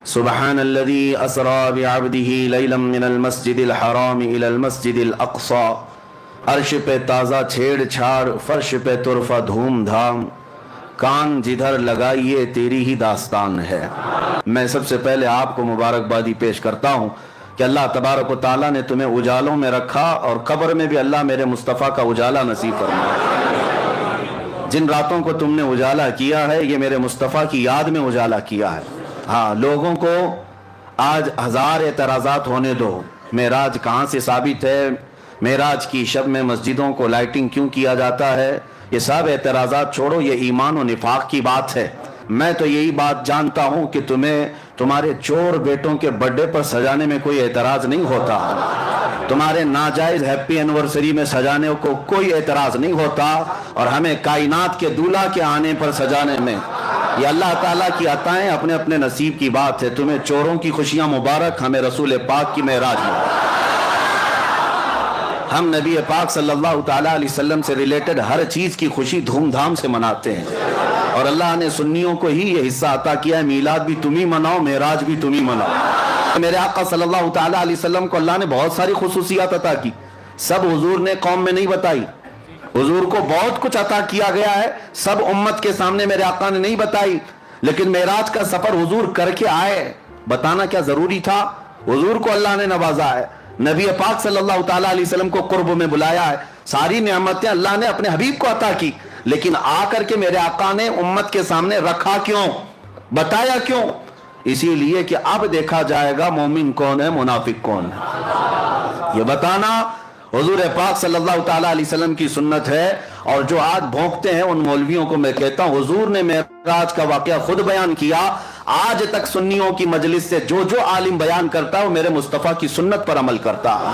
سبحان الذي اسرا بعبده ليلا من المسجد الحرام الى المسجد الاقصى عرش پہ تازہ چھیڑ چھاڑ، فرش پہ طرفہ دھوم دھام، کان جدھر لگائیے تیری ہی داستان ہے۔ میں سب سے پہلے آپ کو مبارکبادی پیش کرتا ہوں کہ اللہ تبارک و تعالیٰ نے تمہیں اجالوں میں رکھا اور قبر میں بھی اللہ میرے مصطفیٰ کا اجالا نصیب فرمایا۔ جن راتوں کو تم نے اجالا کیا ہے یہ میرے مصطفیٰ کی یاد میں اجالا کیا ہے۔ ہاں، لوگوں کو آج ہزار اعتراضات ہونے دو، معراج کہاں سے ثابت ہے، معراج کی شب میں مسجدوں کو لائٹنگ کیوں کیا جاتا ہے، یہ سب اعتراضات چھوڑو، یہ ایمان و نفاق کی بات ہے۔ میں تو یہی بات جانتا ہوں کہ تمہیں تمہارے چور بیٹوں کے برتھڈے پر سجانے میں کوئی اعتراض نہیں ہوتا، تمہارے ناجائز ہیپی اینیورسری میں سجانے کو کوئی اعتراض نہیں ہوتا، اور ہمیں کائنات کے دولہا کے آنے پر سجانے میں یہ اللہ تعالیٰ کی عطائیں اپنے اپنے نصیب کی بات ہے۔ تمہیں چوروں کی خوشیاں مبارک، ہمیں رسول پاک کی معراج میں ہم نبی پاک صلی اللہ تعالیٰ علیہ وسلم سے ریلیٹڈ ہر چیز کی خوشی دھوم دھام سے مناتے ہیں، اور اللہ نے سنیوں کو ہی یہ حصہ عطا کیا ہے، میلاد بھی تم ہی مناؤ، معراج بھی تم ہی مناؤ۔ میرے آقا صلی اللہ تعالیٰ علیہ وسلم کو اللہ نے بہت ساری خصوصیات عطا کی، سب حضور نے قوم میں نہیں بتائی، حضور کو بہت کچھ عطا کیا گیا ہے، سب امت کے سامنے میرے آقا نے نہیں بتائی، لیکن معراج کا سفر حضور کر کے آئے، بتانا کیا ضروری تھا؟ حضور کو اللہ نے نوازا ہے، نبی پاک صلی اللہ تعالیٰ علیہ وسلم کو قرب میں بلایا ہے، ساری نعمتیں اللہ نے اپنے حبیب کو عطا کی، لیکن آ کر کے میرے آقا نے امت کے سامنے رکھا کیوں، بتایا کیوں؟ اسی لیے کہ اب دیکھا جائے گا مومن کون ہے، منافق کون ہے، یہ بتانا حضور پاک صلی اللہ تعالیٰ علیہ وسلم کی سنت ہے۔ اور جو آج بھونکتے ہیں ان مولویوں کو میں کہتا ہوں، حضور نے معراج کا واقعہ خود بیان کیا، آج تک سنیوں کی مجلس سے جو عالم بیان کرتا ہے وہ میرے مصطفیٰ کی سنت پر عمل کرتا ہے۔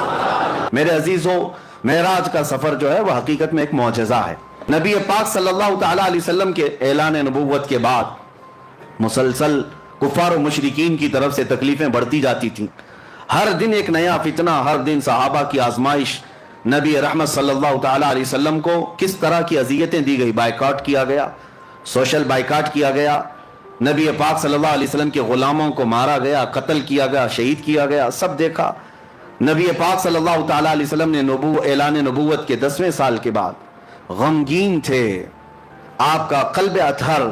میرے عزیزوں، معراج کا سفر جو ہے وہ حقیقت میں ایک معجزہ ہے۔ نبی پاک صلی اللہ تعالیٰ علیہ وسلم کے اعلان نبوت کے بعد مسلسل کفار و مشرکین کی طرف سے تکلیفیں بڑھتی جاتی تھیں، ہر دن ایک نیا فتنہ، ہر دن صحابہ کی آزمائش۔ نبی رحمت صلی اللہ تعالیٰ علیہ وسلم کو کس طرح کی اذیتیں دی گئی، بائیکاٹ کیا گیا، سوشل بائیکاٹ کیا گیا، نبی پاک صلی اللہ علیہ وسلم کے غلاموں کو مارا گیا، قتل کیا گیا، شہید کیا گیا، سب دیکھا۔ نبی پاک صلی اللہ تعالیٰ علیہ وسلم نے اعلان نبوت کے 10ویں سال کے بعد غمگین تھے، آپ کا قلب اطہر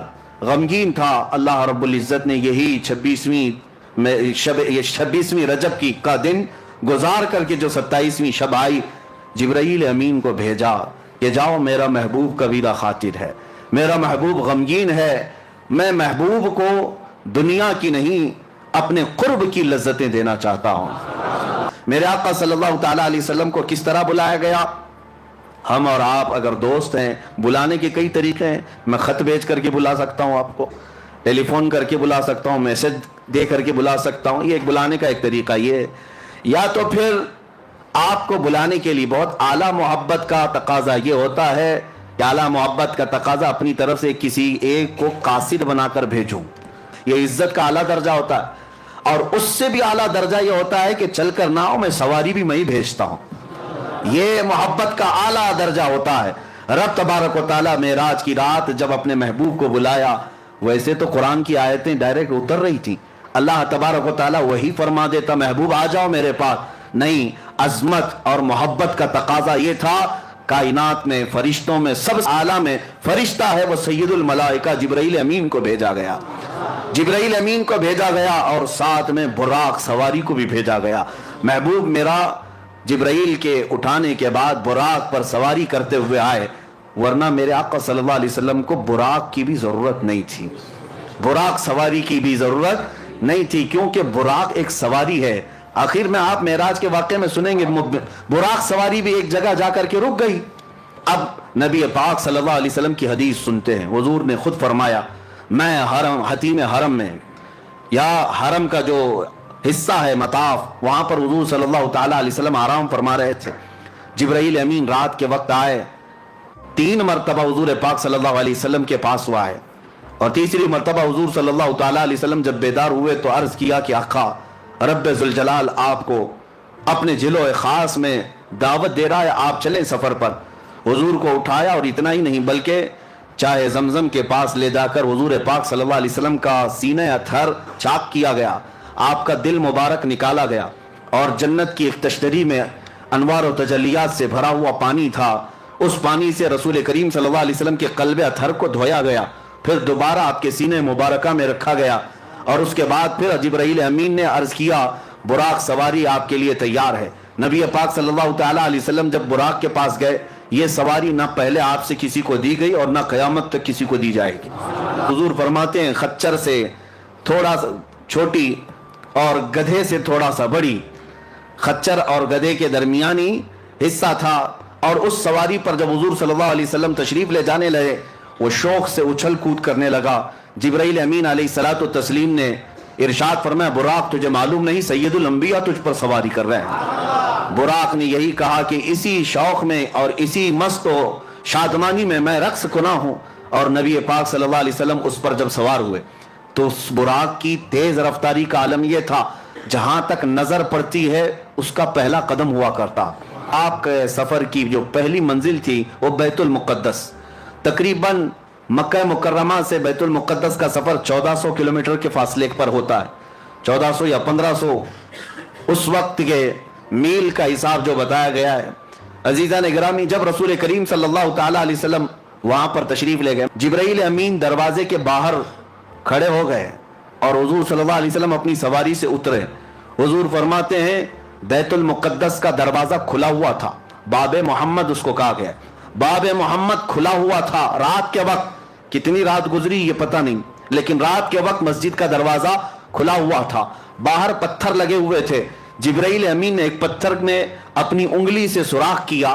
غمگین تھا۔ اللہ رب العزت نے یہی 26ویں رجب کا دن گزار کر کے جو 27ویں شب آئی، جبرائیل امین کو بھیجا کہ جاؤ، میرا محبوب کبیرہ خاطر ہے، میرا محبوب غمگین ہے، میں محبوب کو دنیا کی نہیں اپنے قرب کی لذتیں دینا چاہتا ہوں۔ میرے آقا صلی اللہ تعالیٰ علیہ وسلم کو کس طرح بلایا گیا؟ ہم اور آپ اگر دوست ہیں، بلانے کے کئی طریقے ہیں، میں خط بھیج کر کے بلا سکتا ہوں آپ کو، ٹیلی فون کر کے بلا سکتا ہوں، میسج دے کر کے بلا سکتا ہوں، یہ ایک بلانے کا ایک طریقہ یہ ہے۔ یا تو پھر آپ کو بلانے کے لیے بہت اعلیٰ محبت کا تقاضا یہ ہوتا ہے کہ اعلیٰ محبت کا تقاضا اپنی طرف سے کسی ایک کو قاصد بنا کر بھیجوں، یہ عزت کا اعلیٰ درجہ ہوتا ہے۔ اور اس سے بھی اعلیٰ درجہ یہ ہوتا ہے کہ چل کر نہ ہو، میں سواری بھی میں ہی بھیجتا ہوں، یہ محبت کا اعلیٰ درجہ ہوتا ہے۔ رب تبارک و تعالیٰ معراج کی رات جب اپنے محبوب کو بلایا، ویسے تو قرآن کی آیتیں ڈائریکٹ اتر رہی تھی، اللہ تبارک و تعالیٰ وہی فرما دیتا محبوب آ جاؤ میرے پاس، نہیں، عظمت اور محبت کا تقاضا یہ تھا، کائنات میں فرشتوں میں سب سے اعلیٰ میں فرشتہ ہے وہ سید الملائکہ جبرائیل امین کو بھیجا گیا، جبرائیل امین کو بھیجا گیا، اور ساتھ میں براق سواری کو بھی بھیجا گیا۔ محبوب میرا جبرائیل کے اٹھانے کے بعد براق پر سواری کرتے ہوئے آئے، ورنہ میرے آقا صلی اللہ علیہ وسلم کو براق کی بھی ضرورت نہیں تھی، براق سواری کی بھی ضرورت نہیں تھی، کیونکہ براق ایک سواری ہے۔ آخر میں آپ معراج کے واقعے میں سنیں گے، براق سواری بھی ایک جگہ جا کر کے رک گئی۔ اب نبی پاک صلی اللہ علیہ وسلم کی حدیث سنتے ہیں، حضور نے خود فرمایا، میں حتیم حرم میں یا حرم کا جو حصہ ہے مطاف، وہاں پر حضور صلی اللہ تعالیٰ علیہ وسلم آرام فرما رہے تھے، جبرائیل امین رات کے وقت آئے، 3 مرتبہ حضور پاک صلی اللہ علیہ وسلم کے پاس ہوا ہے، اور تیسری مرتبہ حضور صلی اللہ تعالیٰ علیہ وسلم جب بیدار ہوئے تو عرض کیا کہ آقا رب ذوالجلال آپ کو اپنے جلوہ خاص میں دعوت دے رہا ہے، آپ چلیں سفر پر۔ حضور کو اٹھایا، اور اتنا ہی نہیں بلکہ چاہے زمزم کے پاس لے جا کر حضور پاک صلی اللہ علیہ وسلم کا سینہ اطہر چاک کیا گیا، آپ کا دل مبارک نکالا گیا، اور جنت کی ایک تشتری میں انوار و تجلیات سے بھرا ہوا پانی تھا، اس پانی سے رسول کریم صلی اللہ علیہ وسلم کے قلب اطہر کو دھویا گیا، پھر دوبارہ آپ کے سینے مبارکہ میں رکھا گیا، اور اس کے بعد پھر جبرائیل امین نے عرض کیا براق سواری آپ کے لیے تیار ہے۔ نبی پاک صلی اللہ تعالیٰ علیہ وسلم جب براق کے پاس گئے، یہ سواری نہ پہلے آپ سے کسی کو دی گئی اور نہ قیامت تک کسی کو دی جائے گی۔ حضور فرماتے ہیں خچر سے تھوڑا سا چھوٹی اور گدھے سے تھوڑا سا بڑی، خچر اور گدھے کے درمیانی حصہ تھا، اور اس سواری پر جب حضور صلی اللہ علیہ وسلم تشریف لے جانے لگے، وہ شوق سے اچھل کود کرنے لگا۔ جبرائیل امین علیہ الصلوۃ والتسلیم نے ارشاد فرمایا براق تجھے معلوم نہیں سید الانبیاء تجھ پر سواری کر رہے ہیں۔ براق نے یہی کہا کہ اسی شوق میں اور اسی مست و شادمانی میں رقص کنا ہوں، اور نبی پاک صلی اللہ علیہ وسلم اس پر جب سوار ہوئے تو اس براق کی تیز رفتاری کا عالم یہ تھا جہاں تک نظر پڑتی ہے اس کا پہلا قدم ہوا کرتا۔ آپ کے سفر کی جو پہلی منزل تھی وہ بیت المقدس، تقریباً مکہ مکرمہ سے بیت المقدس کا سفر 1400 کلومیٹر کے فاصلے پر ہوتا ہے، 1400 یا 1500 اس وقت کے میل کا حساب جو بتایا گیا ہے۔ عزیزان گرامی، جب رسول کریم صلی اللہ تعالیٰ علیہ وسلم وہاں پر تشریف لے گئے، جبرائیل امین دروازے کے باہر کھڑے ہو گئے اور حضور صلی اللہ علیہ وسلم اپنی سواری سے اترے۔ حضور فرماتے ہیں بیت المقدس کا دروازہ کھلا ہوا تھا، باب محمد اس کو کہا گیا، باب محمد کھلا ہوا تھا۔ رات کے وقت، کتنی رات گزری یہ پتہ نہیں، لیکن رات کے وقت مسجد کا دروازہ کھلا ہوا تھا، باہر پتھر لگے ہوئے تھے۔ جبرائیل امین نے ایک پتھر میں اپنی انگلی سے سوراخ کیا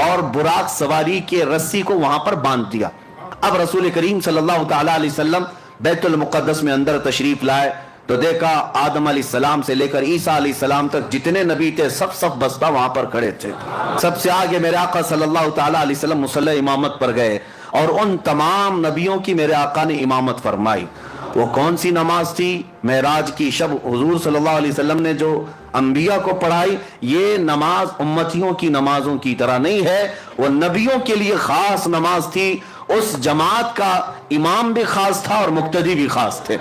اور براق سواری کے رسی کو وہاں پر باندھ دیا۔ اب رسول کریم صلی اللہ تعالیٰ علیہ وسلم بیت المقدس میں اندر تشریف لائے تو دیکھا آدم علیہ السلام سے لے کر عیسیٰ علیہ السلام تک جتنے نبی تھے سب بستہ وہاں پر کھڑے تھے۔ سب سے آگے میرے آقا صلی اللہ تعالیٰ علیہ وسلم مصلی امامت پر گئے اور ان تمام نبیوں کی میرے آقا نے امامت فرمائی۔ وہ کون سی نماز تھی؟ معراج کی شب حضور صلی اللہ علیہ وسلم نے جو انبیاء کو پڑھائی، یہ نماز امتیوں کی نمازوں کی طرح نہیں ہے، وہ نبیوں کے لیے خاص نماز تھی۔ اس جماعت کا امام بھی خاص تھا اور مقتدی بھی خاص تھے۔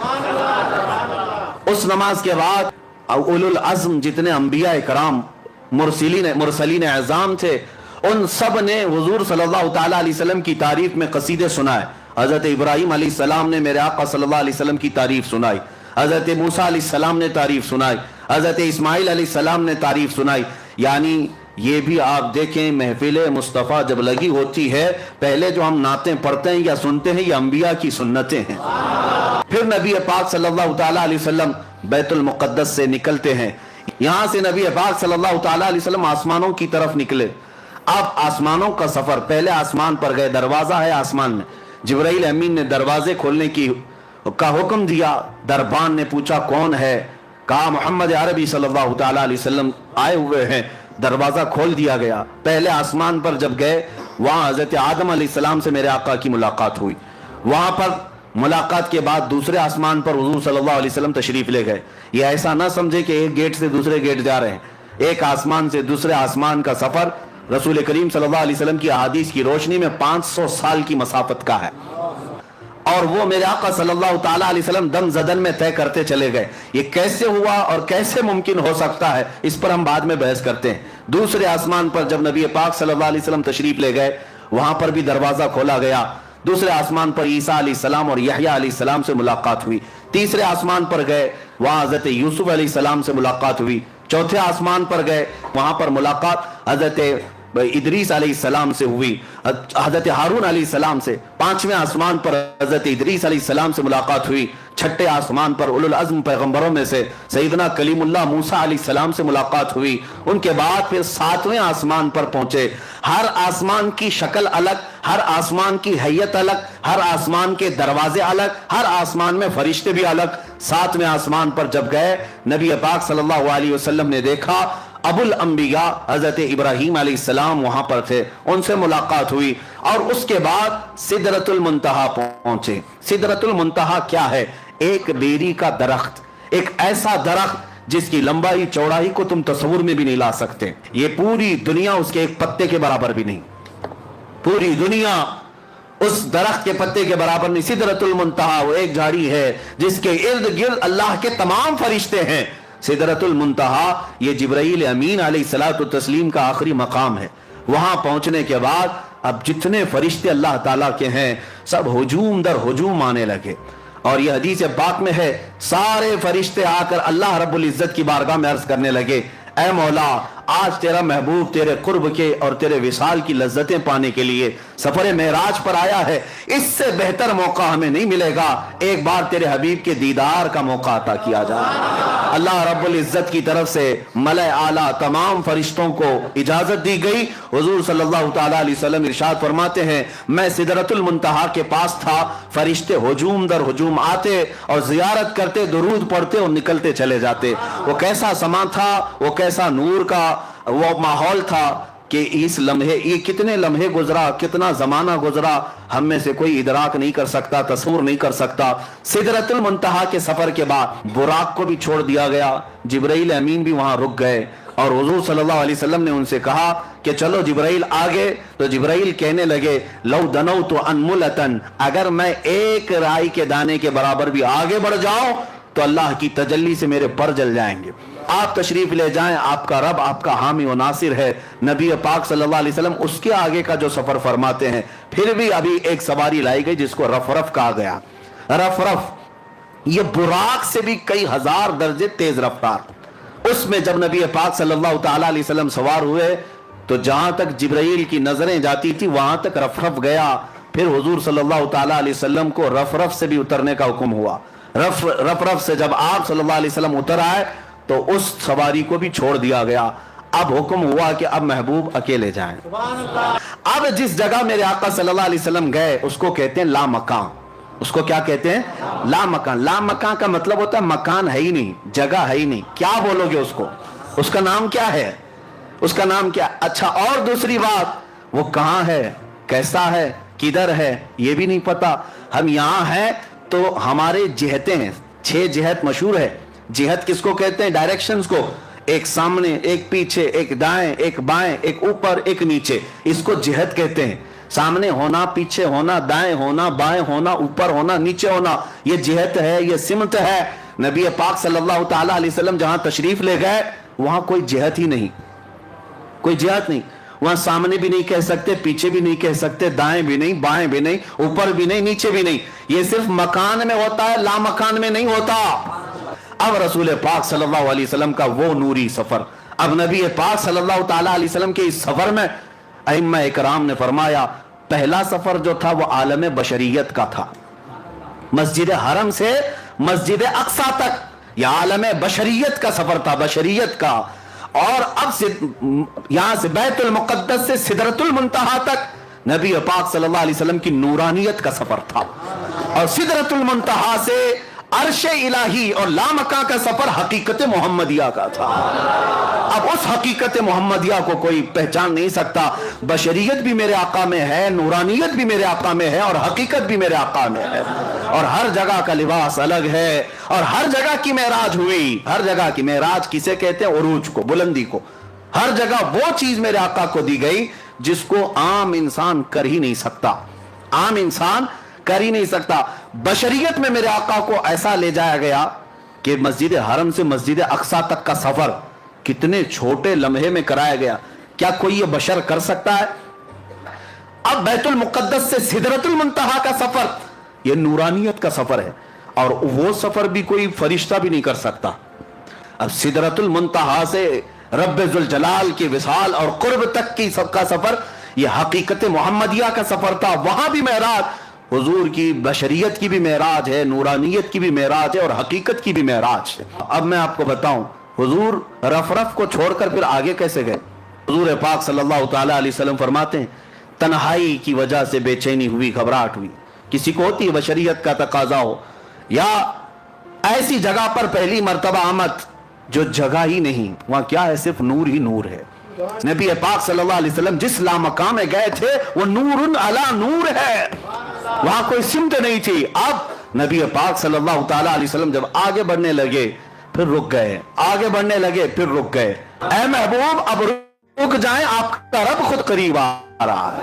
اس نماز کے بعد اولو العزم جتنے انبیاء کرام مرسلین اعظام تھے، ان سب نے حضور صلی اللہ تعالیٰ علیہ وسلم کی تعریف میں قصیدے سنائے۔ حضرت ابراہیم علیہ السلام نے میرے آقا صلی اللہ علیہ وسلم کی تعریف سنائی، حضرت موسیٰ علیہ السلام نے تعریف سنائی، حضرت اسماعیل علیہ السلام نے تعریف سنائی۔ یعنی یہ بھی آپ دیکھیں، محفل مصطفیٰ جب لگی ہوتی ہے، پہلے جو ہم نعتیں پڑھتے ہیں یا سنتے ہیں یہ انبیاء کی سنتیں ہیں۔ پھر نبی پاک صلی اللہ تعالیٰ علیہ وسلم بیت المقدس سے نکلتے ہیں، یہاں سے نبی پاک صلی اللہ تعالیٰ علیہ وسلم آسمانوں کی طرف نکلے۔ اب آسمانوں کا سفر، پہلے آسمان پر گئے، دروازہ ہے آسمان میں، جبرائیل امین نے دروازے کھولنے کا حکم دیا۔ دربان نے پوچھا کون ہے؟ کہا محمد عربی صلی اللہ تعالیٰ علیہ وسلم آئے ہوئے ہیں۔ دروازہ کھول دیا گیا۔ پہلے آسمان پر جب گئے، وہاں حضرت آدم علیہ السلام سے میرے آقا کی ملاقات ہوئی۔ وہاں پر ملاقات کے بعد دوسرے آسمان پر حضور صلی اللہ علیہ وسلم تشریف لے گئے۔ یہ ایسا نہ سمجھے کہ ایک گیٹ سے دوسرے گیٹ جا رہے ہیں، ایک آسمان سے دوسرے آسمان کا سفر رسول کریم صلی اللہ علیہ وسلم کی احادیث کی روشنی میں 500 سال کی مسافت کا ہے، اور وہ میرے آقا صلی اللہ تعالیٰ علیہ وسلم دم زدن میں طے کرتے چلے گئے۔ یہ کیسے ہوا اور کیسے ممکن ہو سکتا ہے، اس پر ہم بعد میں بحث کرتے ہیں۔ دوسرے آسمان پر جب نبی پاک صلی اللہ علیہ وسلم تشریف لے گئے، وہاں پر بھی دروازہ کھولا گیا۔ دوسرے آسمان پر عیسیٰ علیہ السلام اور یحییٰ علیہ السلام سے ملاقات ہوئی۔ تیسرے آسمان پر گئے، وہاں حضرت یوسف علیہ السلام سے ملاقات ہوئی۔ چوتھے آسمان پر گئے، وہاں پر ملاقات حضرت ادریس علیہ السلام سے ہوئی، حضرت ہارون علیہ السلام سے۔ پانچویں آسمان پر حضرت ادریس علیہ السلام سے ملاقات ہوئی۔ چھٹے آسمان پر اولو العزم پیغمبروں میں سے سیدنا کلیم اللہ موسیٰ علیہ السلام سے ملاقات ہوئی۔ ان کے بعد پھر ساتویں آسمان پر پہنچے۔ ہر آسمان کی شکل الگ، ہر آسمان کی حیت الگ، ہر آسمان کے دروازے الگ، ہر آسمان میں فرشتے بھی الگ۔ ساتویں آسمان پر جب گئے، نبی پاک صلی اللہ علیہ وسلم نے دیکھا ابو الانبیاء حضرت ابراہیم علیہ السلام وہاں پر تھے، ان سے ملاقات ہوئی، اور اس کے بعد سدرۃ المنتہا پہنچے۔ سدرۃ المنتہا کیا ہے؟ ایک بیری کا درخت، ایک ایسا درخت جس کی لمبائی چوڑائی کو تم تصور میں بھی نہیں لا سکتے۔ یہ پوری دنیا اس کے ایک پتے کے برابر بھی نہیں، پوری دنیا اس درخت کے پتے کے برابر نہیں. سدرۃ المنتہا وہ ایک جھاڑی ہے جس کے ارد گرد اللہ کے تمام فرشتے ہیں. سدرۃ المنتہا یہ جبرائیل امین علیہ الصلوۃ والتسلیم کا آخری مقام ہے. وہاں پہنچنے کے بعد اب جتنے فرشتے اللہ تعالیٰ کے ہیں سب ہجوم در ہجوم آنے لگے. اور یہ حدیث پاک میں ہے سارے فرشتے آ کر اللہ رب العزت کی بارگاہ میں عرض کرنے لگے اے مولا آج تیرا محبوب تیرے قرب کے اور تیرے وصال کی لذتیں پانے کے لیے سفر معراج پر آیا ہے. اس سے بہتر موقع ہمیں نہیں ملے گا. ایک بار تیرے حبیب کے دیدار کا موقع عطا کیا جائے. اللہ رب العزت کی طرف سے ملائے اعلیٰ تمام فرشتوں کو اجازت دی گئی. حضور صلی اللہ تعالیٰ علیہ وسلم ارشاد فرماتے ہیں میں سدرۃ المنتہا کے پاس تھا. فرشتے ہجوم در ہجوم آتے اور زیارت کرتے, درود پڑھتے اور نکلتے چلے جاتے. وہ کیسا سما تھا, وہ کیسا نور کا وہ ماحول تھا کہ اس لمحے یہ کتنے لمحے گزرا, کتنا زمانہ گزرا, ہم میں سے کوئی ادراک نہیں کر سکتا, تصور نہیں کر سکتا. سدرۃ المنتہا کے سفر کے بعد براق کو بھی چھوڑ دیا گیا. جبرائیل امین بھی وہاں رک گئے اور حضور صلی اللہ علیہ وسلم نے ان سے کہا کہ چلو جبرائیل آگے. تو جبرائیل کہنے لگے لو دنوت انملتن, اگر میں ایک رائی کے دانے کے برابر بھی آگے بڑھ جاؤں تو اللہ کی تجلی سے میرے پر جل جائیں گے. آپ تشریف لے جائیں, آپ کا رب آپ کا حامی و ناصر ہے. نبی پاک صلی اللہ علیہ وسلم اس کے آگے کا جو سفر فرماتے ہیں. پھر بھی ابھی ایک سواری لائی گئی جس کو رفرف کہا گیا. رفرف یہ براق سے بھی کئی ہزار درجے تیز رفتار. اس میں جب نبی پاک صلی اللہ تعالیٰ علیہ وسلم سوار ہوئے تو جہاں تک جبرائیل کی نظریں جاتی تھی وہاں تک رفرف گیا. پھر حضور صلی اللہ تعالیٰ علیہ وسلم کو رفرف سے بھی اترنے کا حکم ہوا. رفرف سے جب آپ صلی اللہ علیہ وسلم اتر آئے تو اس سواری کو بھی چھوڑ دیا گیا. اب حکم ہوا کہ اب محبوب اکیلے جائیں. اب جس جگہ میرے آقا صلی اللہ علیہ وسلم گئے اس کو کہتے ہیں لا مکان. اس کو کیا کہتے ہیں؟ لا مکان. لا مکان کا مطلب ہوتا ہے مکان ہے ہی نہیں, جگہ ہے ہی نہیں. کیا بولو گے اس کو؟ اس کا نام کیا ہے؟ اس کا نام کیا؟ اچھا, اور دوسری بات وہ کہاں ہے, کیسا ہے, کدھر ہے, یہ بھی نہیں پتا. ہم یہاں ہیں تو ہمارے جہتیں ہیں, 6 جہت مشہور ہے. جہت کس کو کہتے ہیں؟ ڈائریکشنز کو. ایک سامنے, ایک پیچھے, ایک دائیں, ایک بائیں, ایک اوپر, ایک نیچے. اس کو جہت کہتے ہیں. سامنے ہونا, پیچھے ہونا, دائیں ہونا, بائیں ہونا, اوپر ہونا, نیچے ہونا, یہ جہت ہے, یہ سمت ہے. نبی پاک صلی اللہ تعالیٰ علیہ وسلم جہاں تشریف لے گئے وہاں کوئی جہت ہی نہیں, کوئی جہت نہیں. وہاں سامنے بھی نہیں کہہ سکتے, پیچھے بھی نہیں کہہ سکتے, دائیں بھی نہیں, بائیں بھی نہیں, اوپر بھی نہیں, نیچے بھی نہیں. یہ صرف مکان میں ہوتا ہے, لا مکان میں نہیں ہوتا. اب رسول پاک صلی اللہ علیہ وسلم کا وہ نوری سفر. اب نبی پاک صلی اللہ تعالیٰ علیہ وسلم کے اس سفر میں ائمہ اکرام نے فرمایا پہلا سفر جو تھا وہ عالم بشریت کا تھا. مسجد حرم سے مسجد اقصی تک یہ عالم بشریت کا سفر تھا, بشریت کا. اور اب یہاں سے بیت المقدس سے سدرۃ المنتہا تک نبی پاک صلی اللہ علیہ وسلم کی نورانیت کا سفر تھا. اور سدرۃ المنتہا سے عرش الہی اور لامکاں کا سفر حقیقت محمدیہ کا تھا. اب اس حقیقت محمدیہ کو کوئی پہچان نہیں سکتا. بشریت بھی میرے آقا میں ہے, نورانیت بھی میرے آقا میں ہے, اور حقیقت بھی میرے آقا میں ہے. اور ہر جگہ کا لباس الگ ہے, اور ہر جگہ کی معراج ہوئی. ہر جگہ کی معراج کسے کہتے ہیں؟ عروج کو, بلندی کو. ہر جگہ وہ چیز میرے آقا کو دی گئی جس کو عام انسان کر ہی نہیں سکتا, عام انسان کر ہی نہیں سکتا. بشریت میں میرے آقا کو ایسا لے جایا گیا کہ مسجد حرم سے مسجد اقصی تک کا سفر کتنے چھوٹے لمحے میں کرایا گیا. کیا کوئی یہ بشر کر سکتا ہے؟ اب بیت المقدس سے سدرۃ المنتہا کا سفر یہ نورانیت کا سفر ہے, اور وہ سفر بھی کوئی فرشتہ بھی نہیں کر سکتا. اب سدرۃ المنتہا سے رب ذوالجلال کی وصال اور قرب تک کی سب کا سفر یہ حقیقت محمدیہ کا سفر تھا. وہاں بھی معراج, حضور کی بشریت کی بھی معراج ہے, نورانیت کی بھی معراج ہے, اور حقیقت کی بھی معراج ہے. اب میں آپ کو بتاؤں حضور رفرف کو چھوڑ کر پھر آگے کیسے گئے. حضور پاک صلی اللہ تعالیٰ علیہ وسلم فرماتے ہیں تنہائی کی وجہ سے بے چینی ہوئی, گھبراہٹ ہوئی. کسی کو ہوتی ہے بشریت کا تقاضا ہو, یا ایسی جگہ پر پہلی مرتبہ آمد جو جگہ ہی نہیں, وہاں کیا ہے, صرف نور ہی نور ہے. نبی پاک صلی اللہ علیہ وسلم جس لامکان میں گئے تھے وہ نور علی نور ہے, وہاں کوئی سمت نہیں تھی. اب نبی پاک صلی اللہ تعالیٰ علیہ وسلم جب آگے بڑھنے لگے پھر رک گئے, آگے بڑھنے لگے پھر رک گئے. اے محبوب اب رک جائیں, آپ کا رب خود قریب آ رہا ہے.